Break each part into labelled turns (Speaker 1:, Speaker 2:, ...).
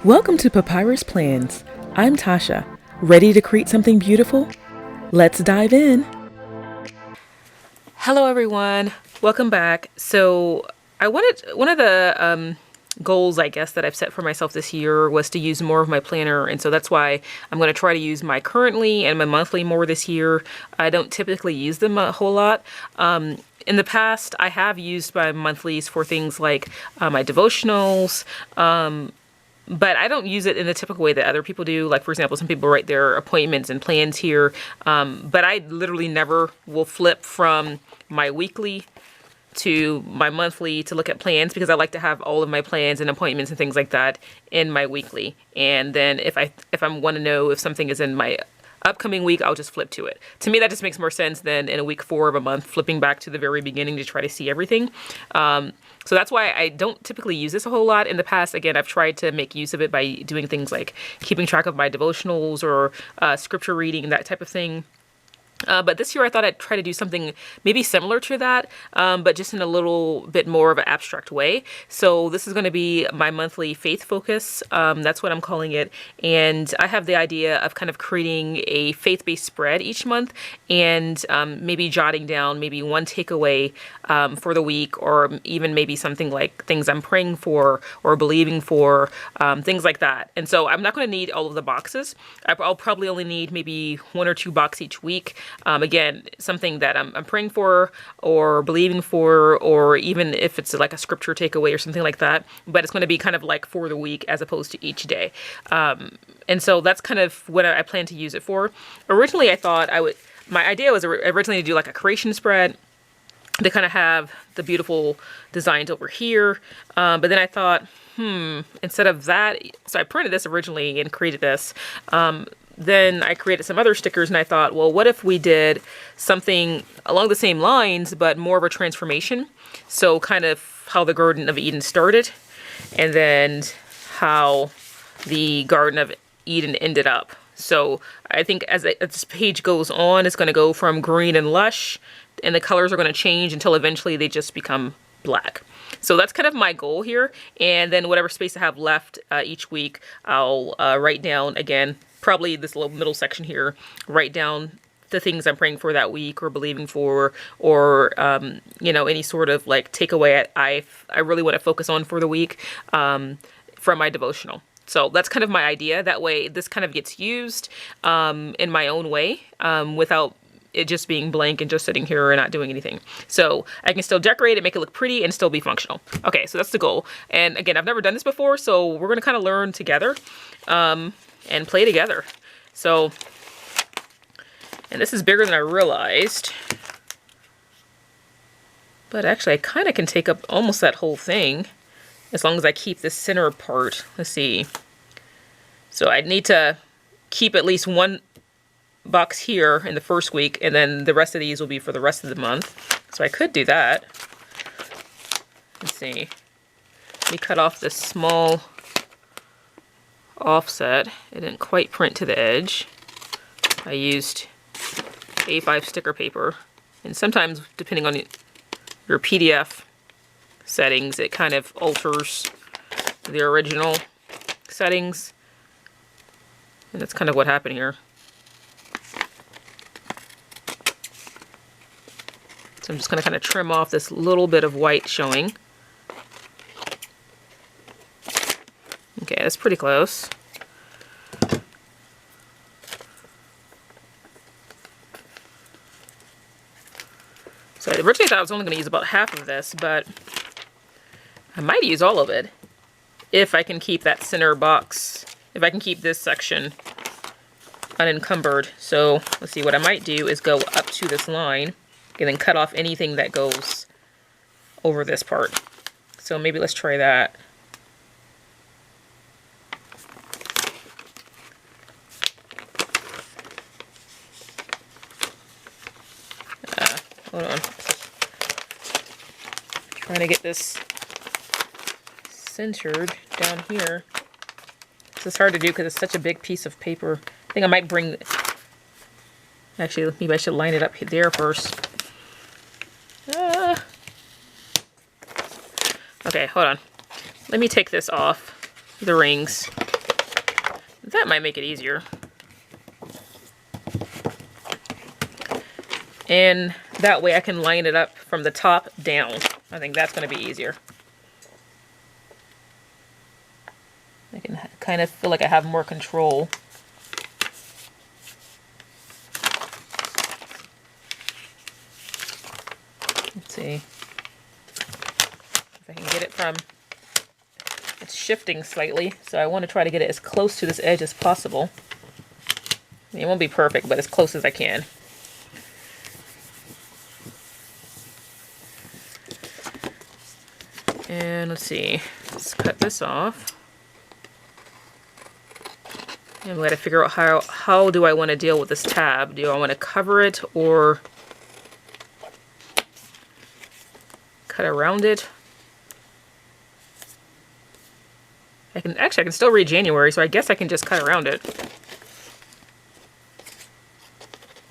Speaker 1: Welcome to Papyrus Plans. I'm Tasha. Ready to create something beautiful? Let's dive in. Hello everyone. Welcome back. So one of the goals, I guess, that I've set for myself this year was to use more of my planner. And so that's why I'm going to try to use my currently and my monthly more this year. I don't typically use them a whole lot. In the past, I have used my monthlies for things like my devotionals, but I don't use it in the typical way that other people do. Like, for example, some people write their appointments and plans here, but I literally never will flip from my weekly to my monthly to look at plans, because I like to have all of my plans and appointments and things like that in my weekly. And then if I want to know if something is in my upcoming week, I'll just flip to it. To me, that just makes more sense than in a week 4 of a month, flipping back to the very beginning to try to see everything. So that's why I don't typically use this a whole lot. In the past, again, I've tried to make use of it by doing things like keeping track of my devotionals or scripture reading, that type of thing. But this year I thought I'd try to do something maybe similar to that, but just in a little bit more of an abstract way. So this is going to be my monthly faith focus. That's what I'm calling it. And I have the idea of kind of creating a faith-based spread each month, and maybe jotting down maybe one takeaway for the week, or even maybe something like things I'm praying for or believing for, things like that. And so I'm not going to need all of the boxes. I'll probably only need maybe 1 or 2 boxes each week. Again, something that I'm praying for or believing for, or even if it's like a scripture takeaway or something like that. But it's going to be kind of like for the week as opposed to each day. And so that's kind of what I plan to use it for. Originally, I thought my idea was originally to do like a creation spread. They kind of have the beautiful designs over here. But then I thought, instead of that, so I printed this originally and created this. Then I created some other stickers, and I thought, well, what if we did something along the same lines, but more of a transformation? So kind of how the Garden of Eden started, and then how the Garden of Eden ended up. So I think as this page goes on, it's going to go from green and lush, and the colors are going to change until eventually they just become black. So that's kind of my goal here. And then whatever space I have left each week, I'll write down, again, probably this little middle section here, write down the things I'm praying for that week or believing for, or, any sort of like takeaway I really want to focus on for the week from my devotional. So that's kind of my idea. That way this kind of gets used in my own way without it just being blank and just sitting here and not doing anything. So I can still decorate it, make it look pretty, and still be functional. Okay, so that's the goal. And again, I've never done this before, so we're going to kind of learn together and play together. So, and this is bigger than I realized. But actually, I kind of can take up almost that whole thing, as long as I keep this center part. Let's see. So I need to keep at least one box here in the first week, and then the rest of these will be for the rest of the month. So I could do that. Let's see. Let me cut off this small offset. It didn't quite print to the edge. I used A5 sticker paper, and sometimes depending on your PDF settings, it kind of alters the original settings, and that's kind of what happened here. So I'm just going to kind of trim off this little bit of white showing. Okay, that's pretty close. So originally I thought I was only going to use about half of this, but I might use all of it if I can keep that center box, if I can keep this section unencumbered. So let's see, what I might do is go up to this line and then cut off anything that goes over this part. So maybe let's try that. Hold on. Trying to get this centered down here. This is hard to do because it's such a big piece of paper. I think I might bring... Actually, maybe I should line it up there first. Okay, hold on. Let me take this off. the rings. That might make it easier. And that way I can line it up from the top down. I think that's going to be easier. I can kind of feel like I have more control. Let's see if I can get it from, it's shifting slightly, so I want to try to get it as close to this edge as possible. I mean, it won't be perfect, but as close as I can. And let's see, let's cut this off. And we got to figure out how do I want to deal with this tab. Do I want to cover it or cut around it? I can still read January, so I guess I can just cut around it.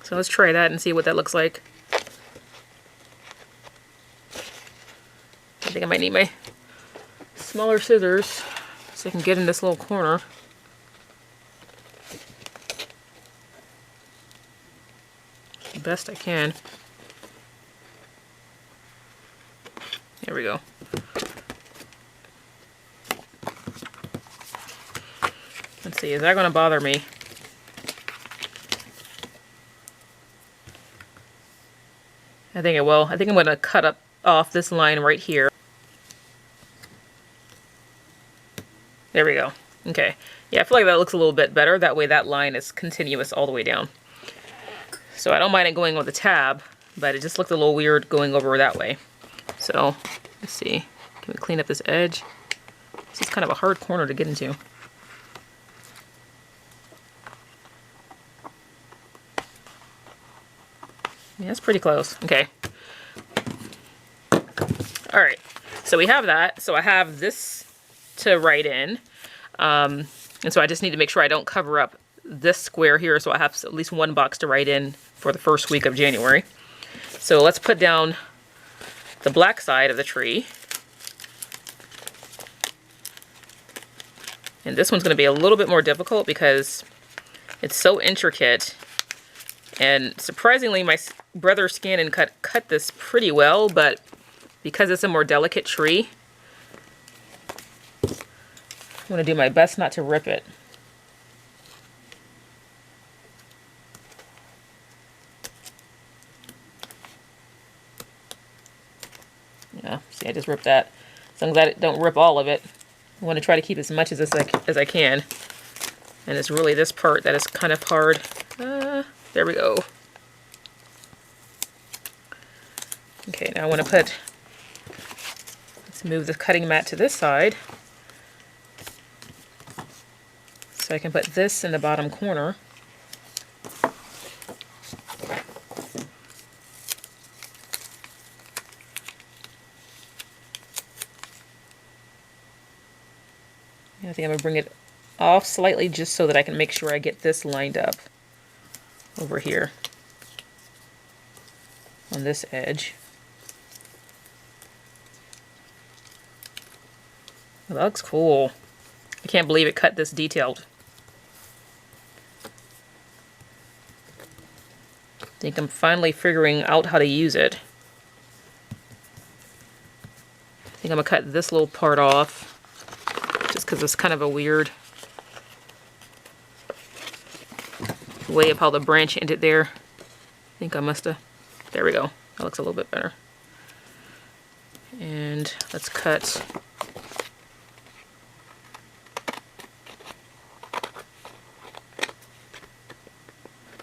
Speaker 1: So let's try that and see what that looks like. I think I might need my smaller scissors so I can get in this little corner. The best I can. There we go. Let's see, is that going to bother me? I think it will. I think I'm going to cut off this line right here. There we go. Okay. Yeah, I feel like that looks a little bit better. That way that line is continuous all the way down. So I don't mind it going with the tab, but it just looked a little weird going over that way. So let's see. Can we clean up this edge? This is kind of a hard corner to get into. Yeah, that's pretty close. Okay. All right. So we have that. So I have this to write in. And so I just need to make sure I don't cover up this square here. So I have at least one box to write in for the first week of January. So let's put down the black side of the tree. And this one's going to be a little bit more difficult because it's so intricate. And surprisingly, my brother scanned and cut this pretty well, but because it's a more delicate tree, I'm going to do my best not to rip it. Yeah, see, I just ripped that. As long as I don't rip all of it, I want to try to keep as much as I can. And it's really this part that is kind of hard. There we go. Okay, now I want to let's move the cutting mat to this side. So I can put this in the bottom corner. And I think I'm going to bring it off slightly just so that I can make sure I get this lined up over here on this edge. Well, that looks cool. I can't believe it cut this detailed. I think I'm finally figuring out how to use it. I think I'm going to cut this little part off just because it's kind of a weird way of how the branch ended there. I think I must have, there we go. That looks a little bit better. And let's cut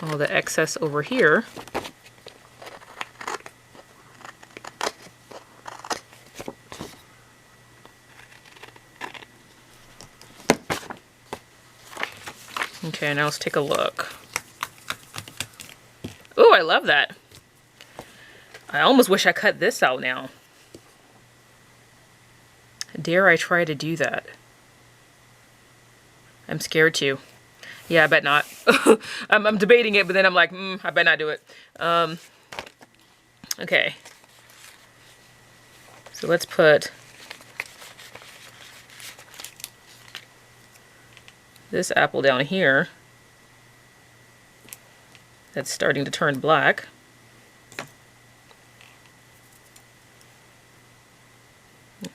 Speaker 1: all the excess over here. Okay, now let's take a look. Oh, I love that. I almost wish I cut this out now. Dare I try to do that? I'm scared to. Yeah, I bet not. I'm debating it, but then I'm like, I bet not do it. Okay. So let's put this apple down here that's starting to turn black.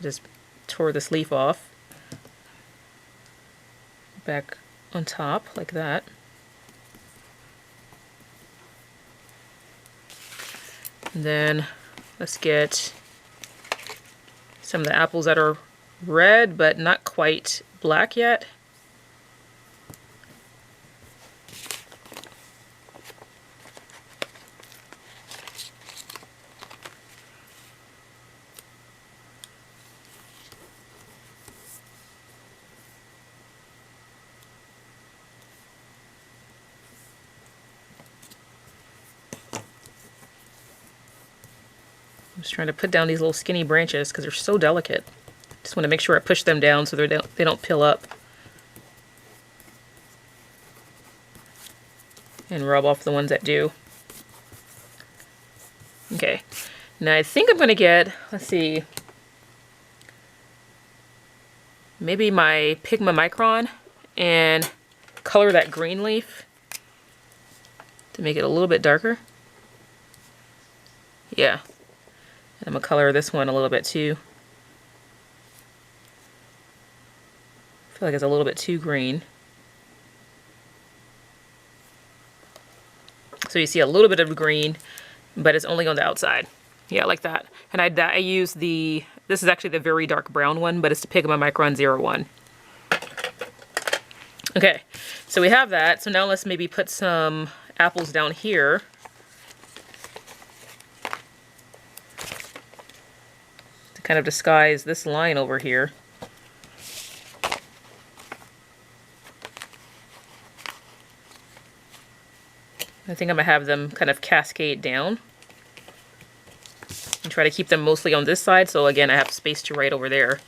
Speaker 1: Just tore this leaf off. Back on top like that. And then let's get some of the apples that are red but not quite black yet. I'm just trying to put down these little skinny branches because they're so delicate. Just want to make sure I push them down so they don't peel up. And rub off the ones that do. Okay, now I think I'm going to get, let's see, maybe my 𝘴𝑗𝐻𝑒 and color that green leaf to make it a little bit darker. Yeah. And I'm going to color this one a little bit too. I feel like it's a little bit too green. So you see a little bit of green, but it's only on the outside. Yeah, like that. And I use this is actually the very dark brown one, but it's the 𝘴𝑗𝐻𝑒 01. Okay, so we have that. So now let's maybe put some apples down here. To kind of disguise this line over here. I think I'm going to have them kind of cascade down. And try to keep them mostly on this side, so again I have space to write over there.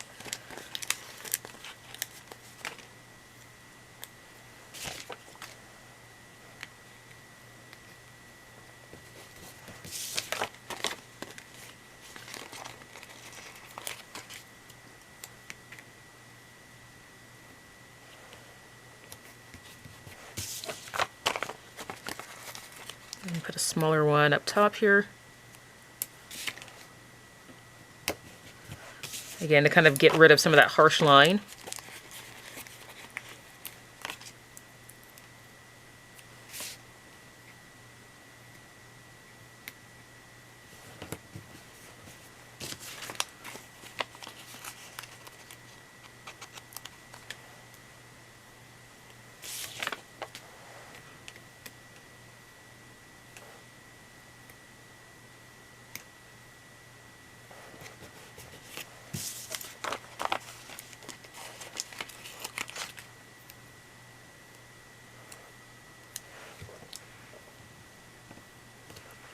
Speaker 1: And put a smaller one up top here. Again, to kind of get rid of some of that harsh line.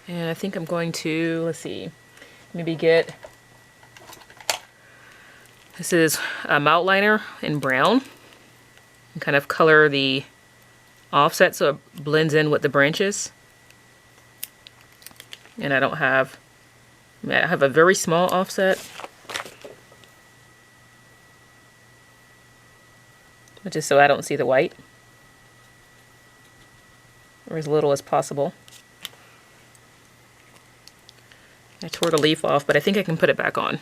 Speaker 1: And I think I'm going to, let's see, maybe get, this is a outliner in brown, and kind of color the offset so it blends in with the branches. And I don't have, I have a very small offset, which is so I don't see the white, or as little as possible. I tore the leaf off, but I think I can put it back on.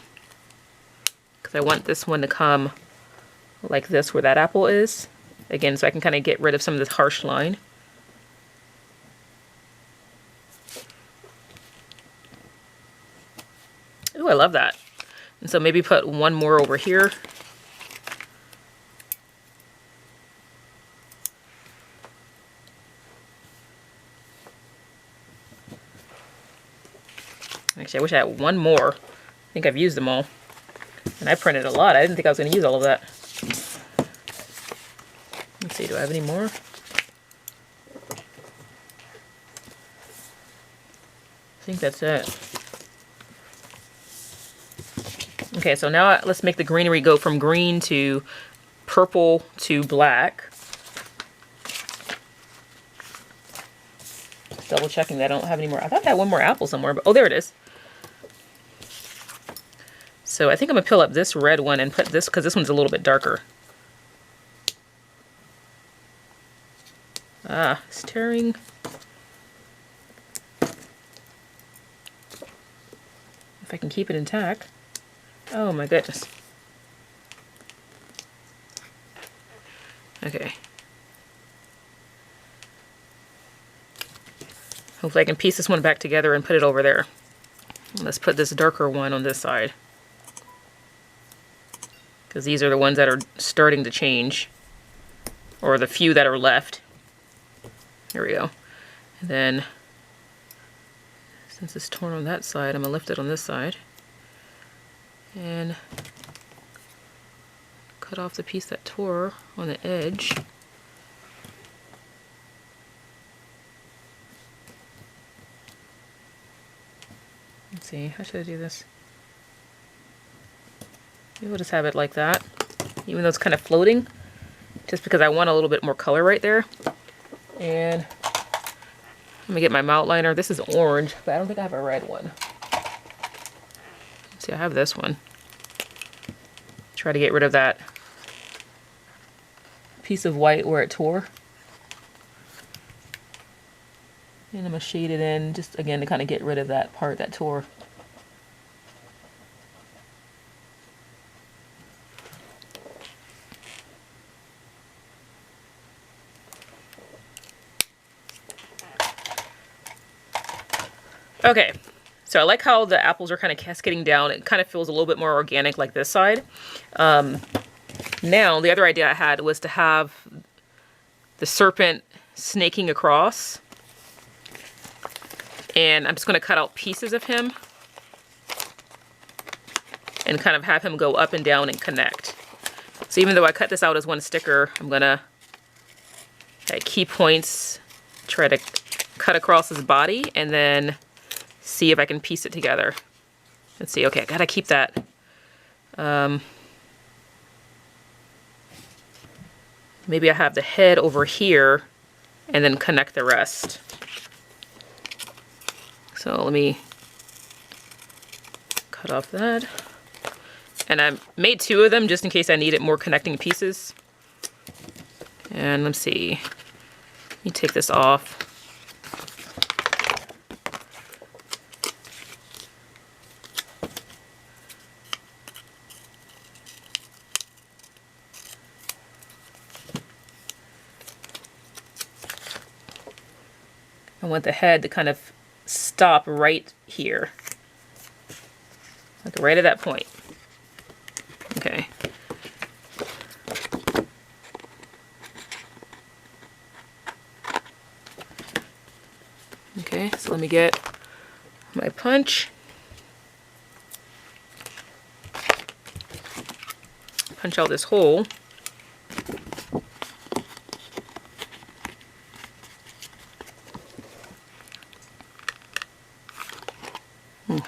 Speaker 1: Because I want this one to come like this where that apple is. Again, so I can kind of get rid of some of this harsh line. Ooh, I love that. And so maybe put one more over here. Actually, I wish I had one more. I think I've used them all. And I printed a lot. I didn't think I was going to use all of that. Let's see, do I have any more? I think that's it. Okay, so now let's make the greenery go from green to purple to black. Double checking that I don't have any more. I thought I had one more apple somewhere, but oh, there it is. So I think I'm going to peel up this red one and put this, because this one's a little bit darker. Ah, it's tearing. If I can keep it intact. Oh my goodness. Okay. Hopefully I can piece this one back together and put it over there. Let's put this darker one on this side, because these are the ones that are starting to change, or the few that are left. There we go. And then, since it's torn on that side, I'm gonna lift it on this side and cut off the piece that tore on the edge. Let's see, how should I do this? Maybe we'll just have it like that, even though it's kind of floating, just because I want a little bit more color right there. And let me get my outliner. This is orange, but I don't think I have a red one. Let's see, I have this one. Try to get rid of that piece of white where it tore. And I'm gonna shade it in, just again to kind of get rid of that part that tore. Okay, so I like how the apples are kind of cascading down. It kind of feels a little bit more organic like this side. Now, the other idea I had was to have the serpent snaking across. And I'm just going to cut out pieces of him and kind of have him go up and down and connect. So even though I cut this out as one sticker, I'm going to, at key points, try to cut across his body and then see if I can piece it together. Let's see. Okay, I got to keep that. Maybe I have the head over here and then connect the rest. So let me cut off that. And I made 2 of them just in case I needed more connecting pieces. And let's see. Let me take this off. I want the head to kind of stop right here, like right at that point. Okay. Okay, so let me get my punch. Punch out this hole.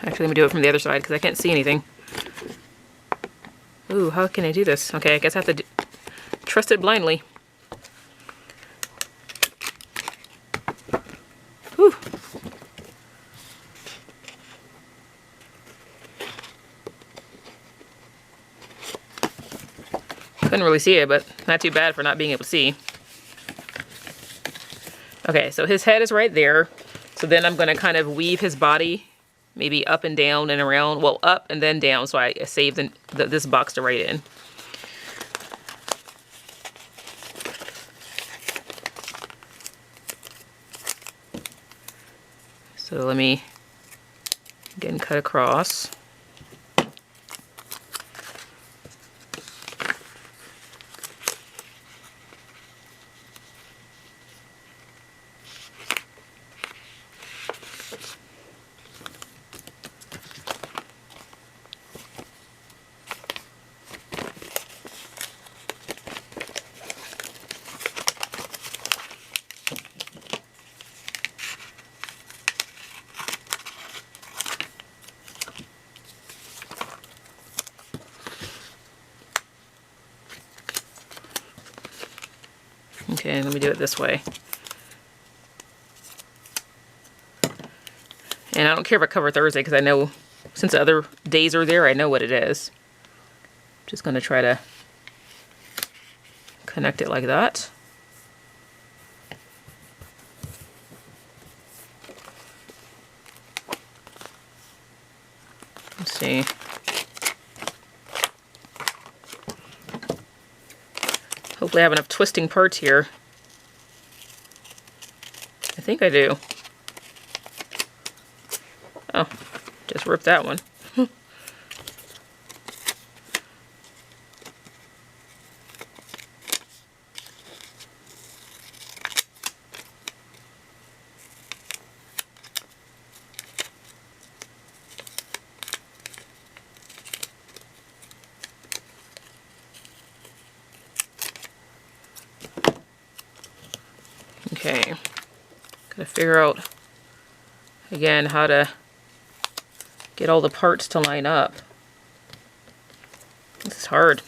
Speaker 1: Actually, let me do it from the other side because I can't see anything. Ooh, how can I do this? Okay, I guess I have to trust it blindly. Whew. Couldn't really see it, but not too bad for not being able to see. Okay, so his head is right there. So then I'm going to kind of weave his body maybe up and down and around. Well, up and then down, so I saved this box to write in. So let me again cut across. Okay, let me do it this way. And I don't care if I cover Thursday because I know since the other days are there, I know what it is. Just going to try to connect it like that. see. Hopefully I have enough twisting parts here. I think I do. Oh, just ripped that one. Okay, gotta figure out again how to get all the parts to line up. This is hard.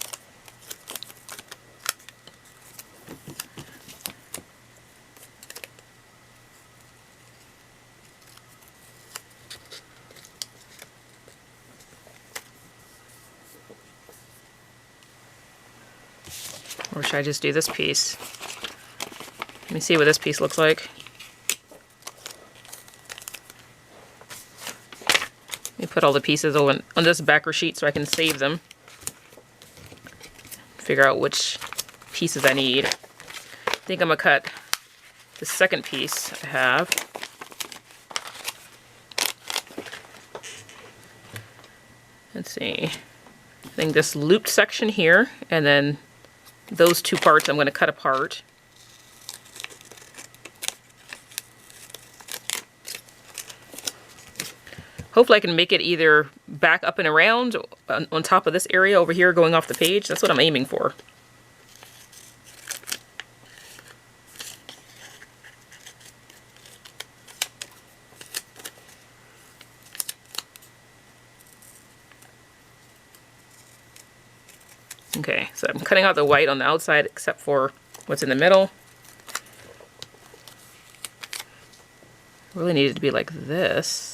Speaker 1: Or should I just do this piece? Let me see what this piece looks like. Let me put all the pieces on this backer sheet so I can save them. Figure out which pieces I need. I think I'm gonna cut the second piece I have. Let's see. I think this looped section here, and then those two parts I'm gonna cut apart. Hopefully I can make it either back up and around on top of this area over here going off the page. That's what I'm aiming for. Okay, so I'm cutting out the white on the outside except for what's in the middle. Really needed to be like this.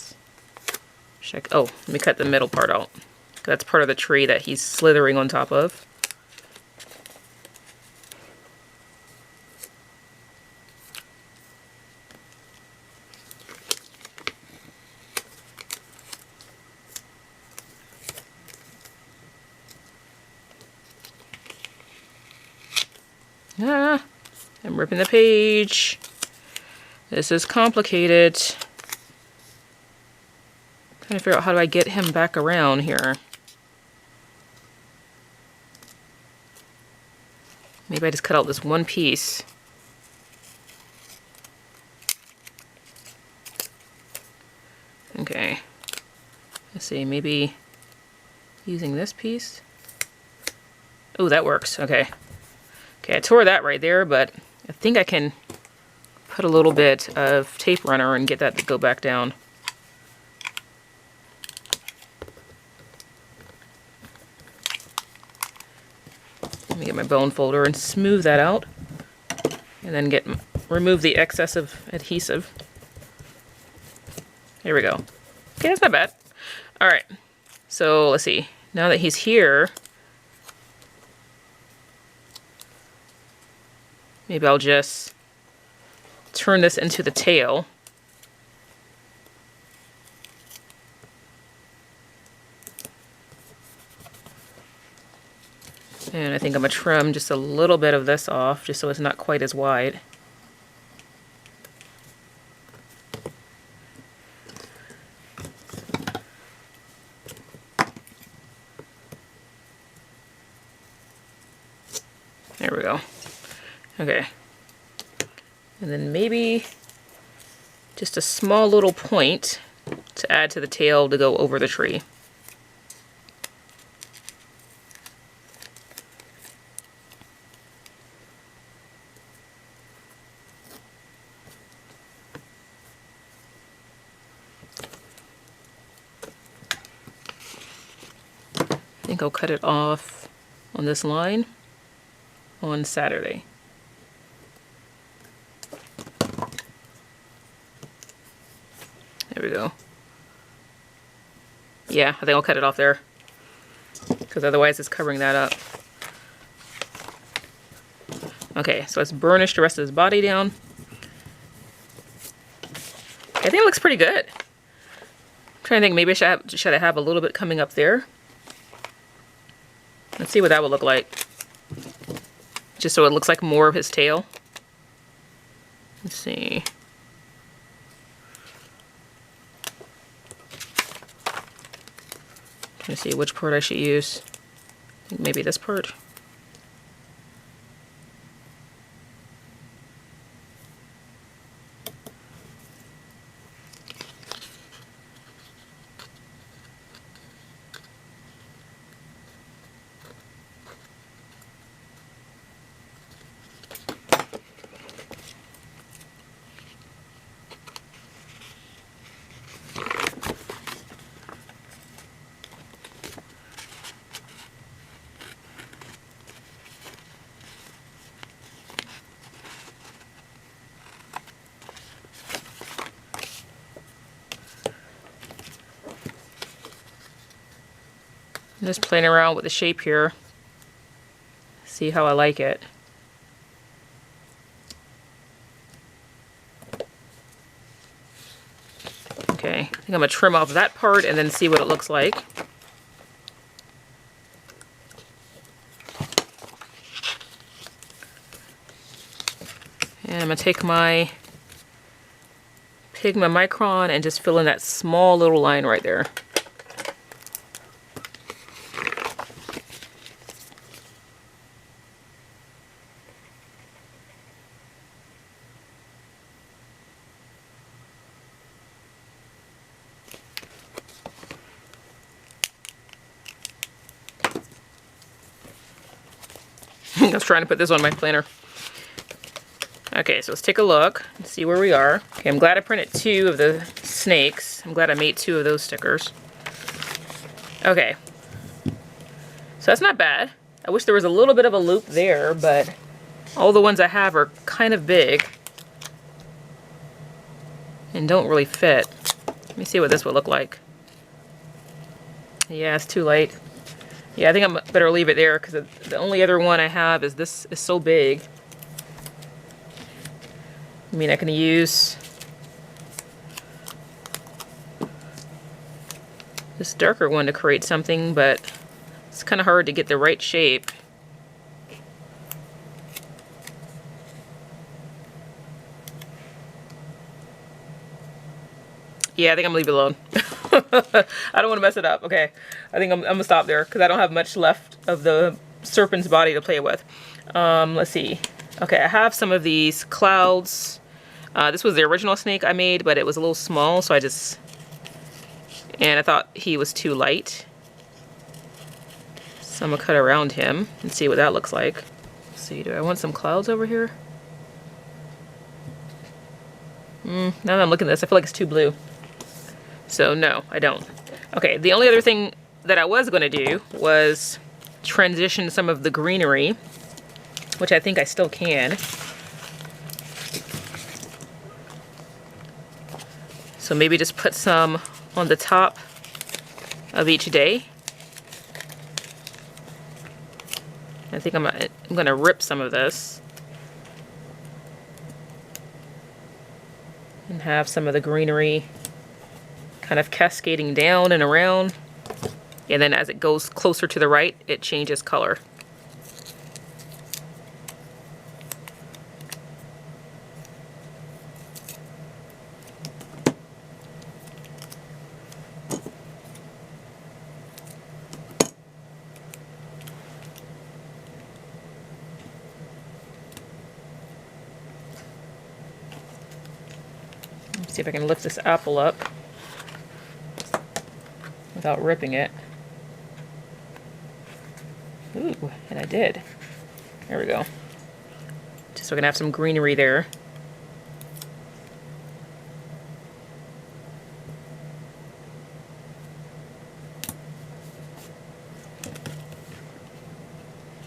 Speaker 1: Oh, let me cut the middle part out. That's part of the tree that he's slithering on top of. Ah, I'm ripping the page. This is complicated. Trying to figure out how do I get him back around here. Maybe I just cut out this one piece. Okay. Let's see, maybe using this piece. Oh, that works. Okay. Okay, I tore that right there, but I think I can put a little bit of tape runner and get that to go back down. Let me get my bone folder and smooth that out, and then remove the excess of adhesive. There we go. Okay, that's not bad. All right, so let's see. Now that he's here, maybe I'll just turn this into the tail. And I think I'm gonna trim just a little bit of this off, just so it's not quite as wide. There we go. Okay. And then maybe just a small little point to add to the tail to go over the tree. I think I'll cut it off on this line on Saturday. There we go. Yeah, I think I'll cut it off there, because otherwise it's covering that up. Okay, so let's burnish the rest of his body down. I think it looks pretty good. I'm trying to think, maybe should I have a little bit coming up there? Let's see what that would look like. Just so it looks like more of his tail. Let's see. Trying to see which part I should use. I think maybe this part. I'm just playing around with the shape here. See how I like it. Okay, I think I'm gonna trim off that part and then see what it looks like. And I'm gonna take my Pigma Micron and just fill in that small little line right there. I was trying to put this on my planner. Okay, so let's take a look and see where we are. Okay, I'm glad I printed 2 of the snakes. I'm glad I made 2 of those stickers. Okay, so that's not bad. I wish there was a little bit of a loop there, but all the ones I have are kind of big and don't really fit. Let me see what this would look like. Yeah, it's too light. Yeah, I think I better leave it there because the only other one I have is this is so big. I mean, I can use this darker one to create something, but it's kind of hard to get the right shape. Yeah, I think I'm gonna leave it alone. I don't want to mess it up. Okay, I think I'm gonna stop there because I don't have much left of the serpent's body to play with. Let's see. Okay, I have some of these clouds. This was the original snake I made, but it was a little small, so and I thought he was too light. So I'm gonna cut around him and see what that looks like. Let's see, do I want some clouds over here? Now that I'm looking at this, I feel like it's too blue. So no, I don't. Okay, the only other thing that I was gonna do was transition some of the greenery, which I think I still can. So maybe just put some on the top of each day. I think I'm gonna rip some of this and have some of the greenery kind of cascading down and around. And then as it goes closer to the right, it changes color. Let's see if I can lift this apple up without ripping it. Ooh, and I did. There we go. Just so I can have some greenery there.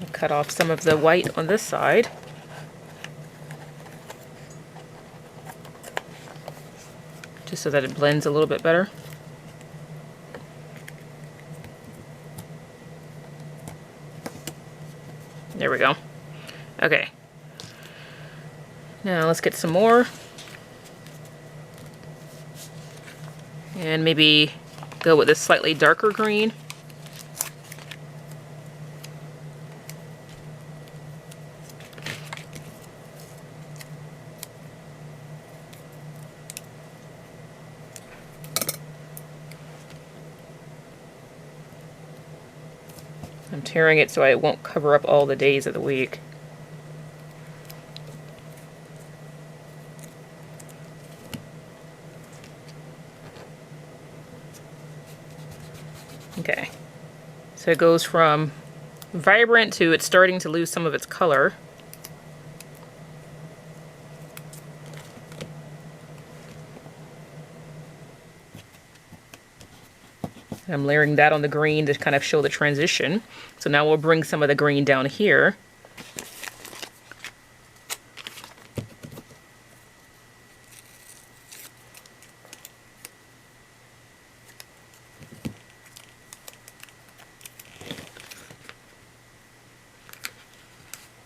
Speaker 1: I'll cut off some of the white on this side. Just so that it blends a little bit better. There we go. Okay. Now let's get some more. And maybe go with this slightly darker green. I'm tearing it so it won't cover up all the days of the week. Okay, so it goes from vibrant to it's starting to lose some of its color. I'm layering that on the green to kind of show the transition. So now we'll bring some of the green down here.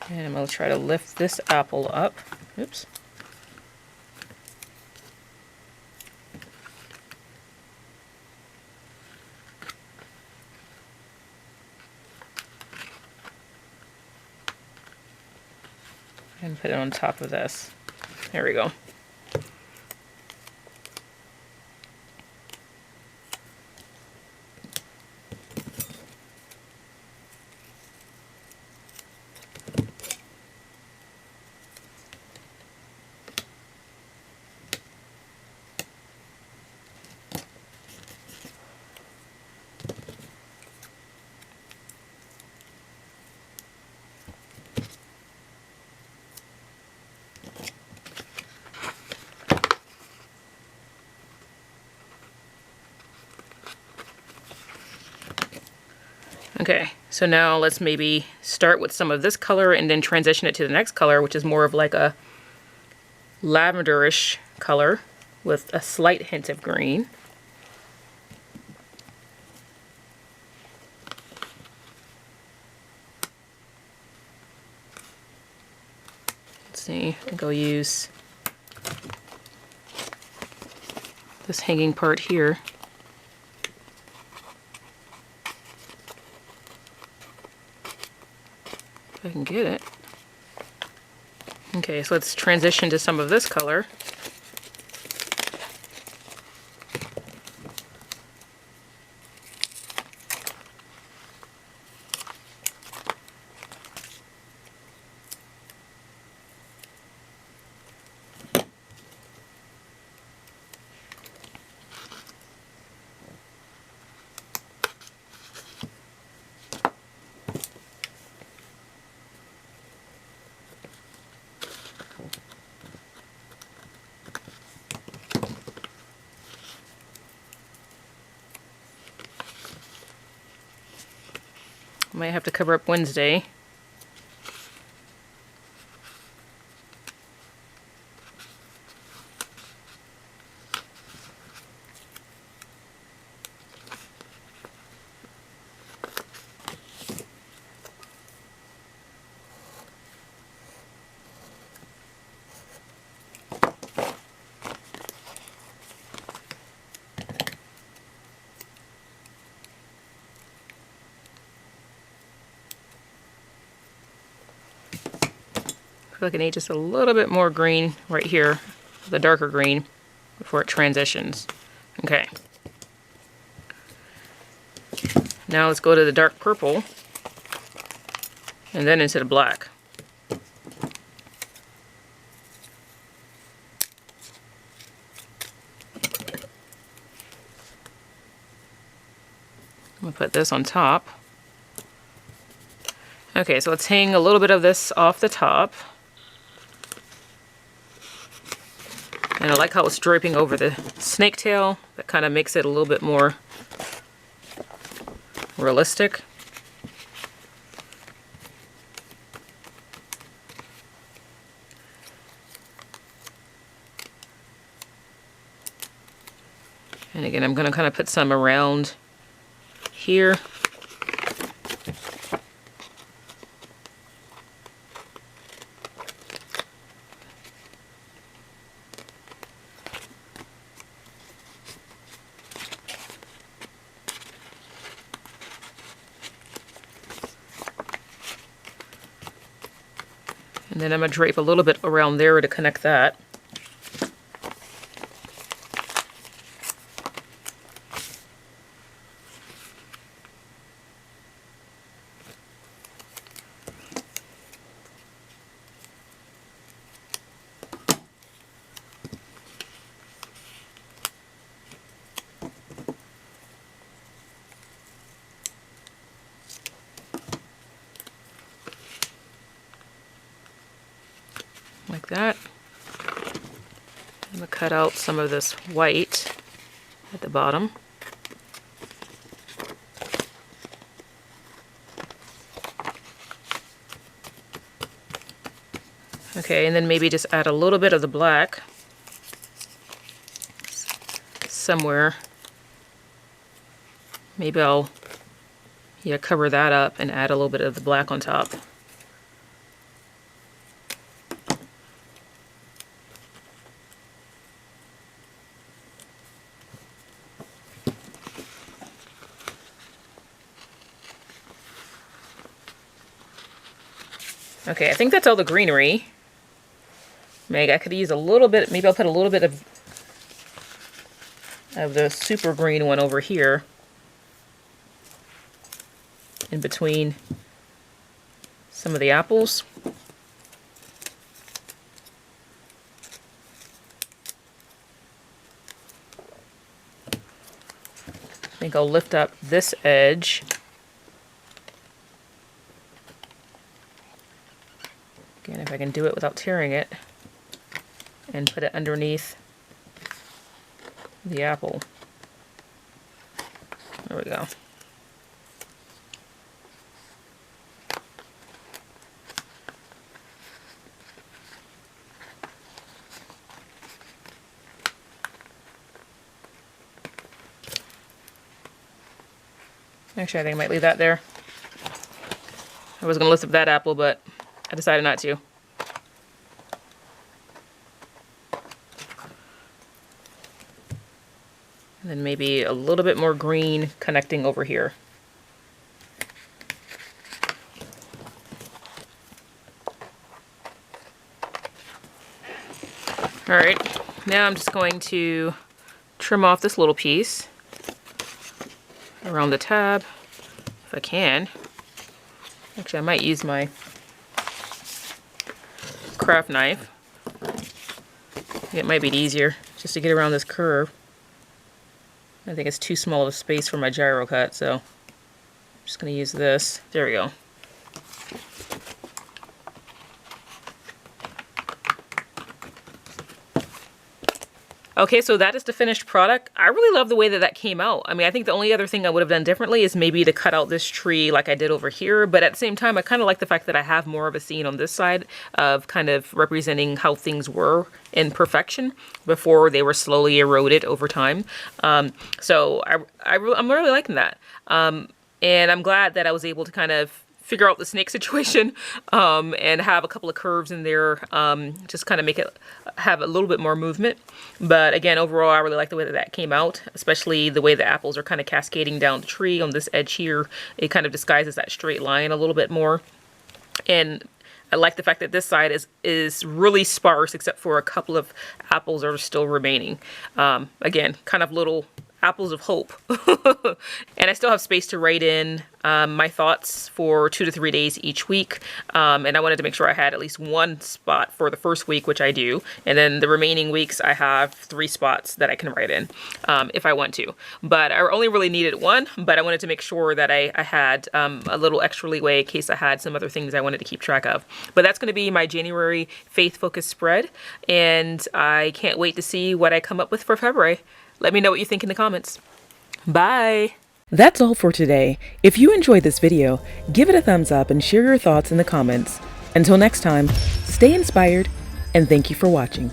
Speaker 1: And I'm going to try to lift this apple up. Oops. And put it on top of this. There we go. Okay, so now let's maybe start with some of this color and then transition it to the next color, which is more of like a lavenderish color with a slight hint of green. Let's see, I think I'll use this hanging part here. If I can get it. Okay, so let's transition to some of this color. Might have to cover up Wednesday. I feel like I need just a little bit more green right here, the darker green, before it transitions. Okay. Now let's go to the dark purple, and then into the black. I'm going to put this on top. Okay, so let's hang a little bit of this off the top. And I like how it's draping over the snake tail. That kind of makes it a little bit more realistic. And again, I'm going to kind of put some around here. And then I'm going to drape a little bit around there to connect that. Like that. I'm going to cut out some of this white at the bottom. Okay, and then maybe just add a little bit of the black somewhere. Maybe I'll cover that up and add a little bit of the black on top. Okay, I think that's all the greenery. Maybe I could use a little bit, maybe I'll put a little bit of the super green one over here in between some of the apples. I think I'll lift up this edge. Again, if I can do it without tearing it, and put it underneath the apple. There we go. Actually, I think I might leave that there. I was going to lift up that apple, but I decided not to. And then maybe a little bit more green connecting over here. All right, now I'm just going to trim off this little piece around the tab, if I can. Actually, I might use my craft knife. It might be easier just to get around this curve. I think it's too small of a space for my gyro cut, so I'm just going to use this. There we go. Okay, so that is the finished product. I really love the way that that came out. I mean, I think the only other thing I would have done differently is maybe to cut out this tree like I did over here. But at the same time, I kind of like the fact that I have more of a scene on this side of kind of representing how things were in perfection before they were slowly eroded over time. So I'm really liking that. And I'm glad that I was able to kind of figure out the snake situation and have a couple of curves in there, just kind of make it have a little bit more movement. But again, overall, I really like the way that that came out, especially the way the apples are kind of cascading down the tree on this edge here. It kind of disguises that straight line a little bit more. And I like the fact that this side is really sparse, except for a couple of apples that are still remaining. Again, kind of little apples of hope. And I still have space to write in my thoughts for 2 to 3 days each week. And I wanted to make sure I had at least one spot for the first week, which I do. And then the remaining weeks, I have 3 spots that I can write in if I want to. But I only really needed one, but I wanted to make sure that I had a little extra leeway in case I had some other things I wanted to keep track of. But that's going to be my January faith-focused spread. And I can't wait to see what I come up with for February. Let me know what you think in the comments. Bye! That's all for today. If you enjoyed this video, give it a thumbs up and share your thoughts in the comments. Until next time, stay inspired and thank you for watching.